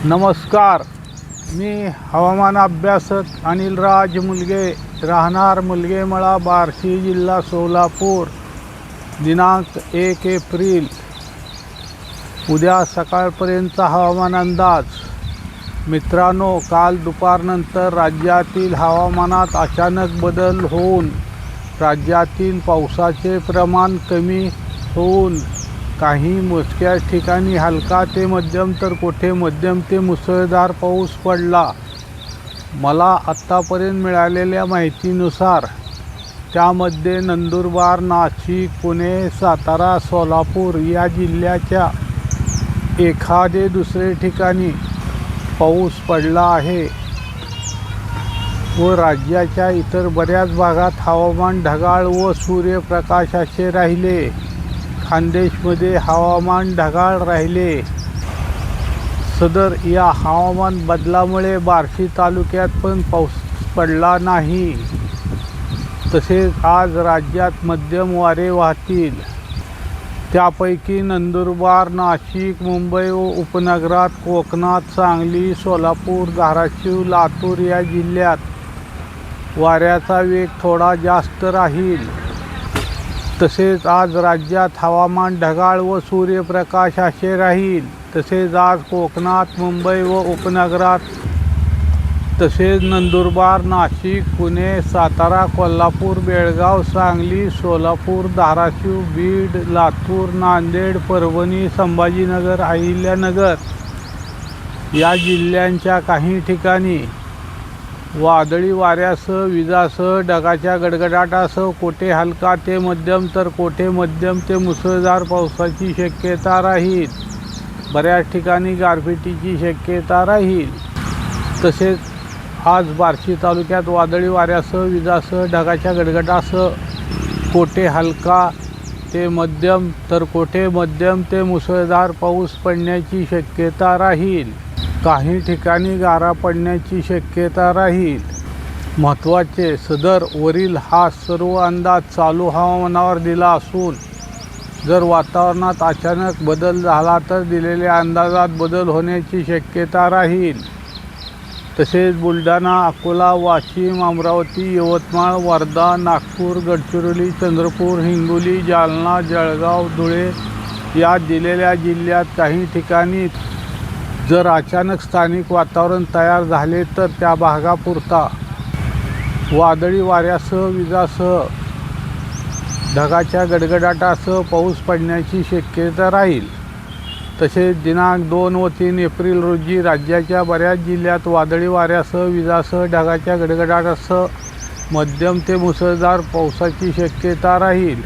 नमस्कार, मी हवामान अभ्यासक अनिलराज मुलगे, राहणार मुलगेमळा, बार्शी, जिल्हा सोलापूर. दिनांक 1 एप्रिल. उद्या सकाळपर्यंतचा हवामान अंदाज. मित्रांनो, काल दुपारनंतर राज्यातील हवामानात अचानक बदल होऊन राज्यातील पावसाचे प्रमाण कमी होऊन काही मोजक्या ठिकाणी हलका ते मध्यम तर कुठे मध्यम ते मुसळधार पाऊस पडला. मला आत्तापर्यंत मिळालेल्या माहितीनुसार त्यामध्ये नंदुरबार, नाशिक, पुणे, सातारा, सोलापूर या जिल्ह्याच्या एखादे दुसरे ठिकाणी पाऊस पडला आहे व राज्याच्या इतर बऱ्याच भागात हवामान ढगाळ व सूर्यप्रकाशाचे राहिले. खान्देशमध्ये हवामान ढगाळ राहिले. सदर या हवामान बदलामुळे बार्शी तालुक्यात पण पाऊस पडला नाही. तसेच आज राज्यात मध्यम वारे वाहतील. त्यापैकी नंदुरबार, नाशिक, मुंबई व उपनगरात, कोकणात, सांगली, सोलापूर, धाराशिव, लातूर या जिल्ह्यात वाऱ्याचा वेग थोडा जास्त राहील. तसेच आज राज्यात हवामान ढगाळ व सूर्यप्रकाशाचे राहील. तसेच आज कोकणात, मुंबई व उपनगरात तसेच नंदुरबार, नाशिक, पुणे, सातारा, कोल्हापूर, बेळगाव, सांगली, सोलापूर, धाराशिव, बीड, लातूर, नांदेड, परभणी, संभाजीनगर, अहिल्यानगर या जिल्ह्यांच्या काही ठिकाणी वादळी वाऱ्यासह, विजासह, ढगाच्या गडगडाटासह कोठे हलका ते मध्यम तर कोठे मध्यम ते मुसळधार पावसाची शक्यता राहील. बऱ्याच ठिकाणी गारपिटीची शक्यता राहील. तसेच आज बार्शी तालुक्यात वादळी वाऱ्यासह, विजासह, ढगाच्या गडगडासह कोठे हलका ते मध्यम तर कोठे मध्यम ते मुसळधार पाऊस पडण्याची शक्यता राहील. काही ठिकाणी गारा पडण्याची शक्यता राहील. महत्त्वाचे, सदर वरील हा सर्व अंदाज चालू हवामानावर दिला असून जर वातावरणात अचानक बदल झाला तर दिलेल्या अंदाजात बदल होण्याची शक्यता राहील. तसेच बुलढाणा, अकोला, वाशिम, अमरावती, यवतमाळ, वर्धा, नागपूर, गडचिरोली, चंद्रपूर, हिंगोली, जालना, जळगाव, धुळे या दिलेल्या जिल्ह्यात काही ठिकाणी जर अचानक स्थानिक वातावरण तयार झाले तर त्या भागापुरता वादळी वाऱ्यासह, विजासह, ढगाच्या गडगडाटासह पाऊस पडण्याची शक्यता राहील. तसेच दिनांक 2 व 3 एप्रिल रोजी राज्याच्या बऱ्याच जिल्ह्यात वादळी वाऱ्यासह, विजासह, ढगाच्या गडगडाटासह मध्यम ते मुसळधार पावसाची शक्यता राहील.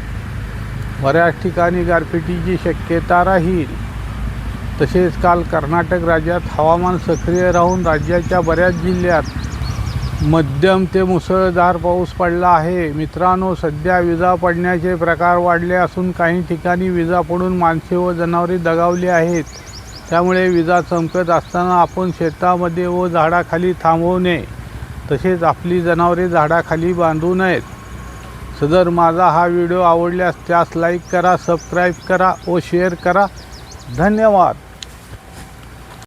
बऱ्याच ठिकाणी गारपिटीची शक्यता राहील. तसेच काल कर्नाटक राज्यात हवामान सक्रिय राहून राज्याच्या बऱ्याच जिल्ह्यात मध्यम ते मुसळधार पाऊस पडला आहे. मित्रांनो, सध्या विजा पडण्याचे प्रकार वाढले असून काही ठिकाणी विजा पडून माणसे व जनावरे दगावली आहेत. त्यामुळे विजा चमकत असताना आपण शेतामध्ये व झाडाखाली थांबवू नये. तसेच आपली जनावरे झाडाखाली बांधू नयेत. सदर माझा हा व्हिडिओ आवडल्यास त्यास लाईक करा, सबस्क्राईब करा व शेअर करा. धन्यवाद.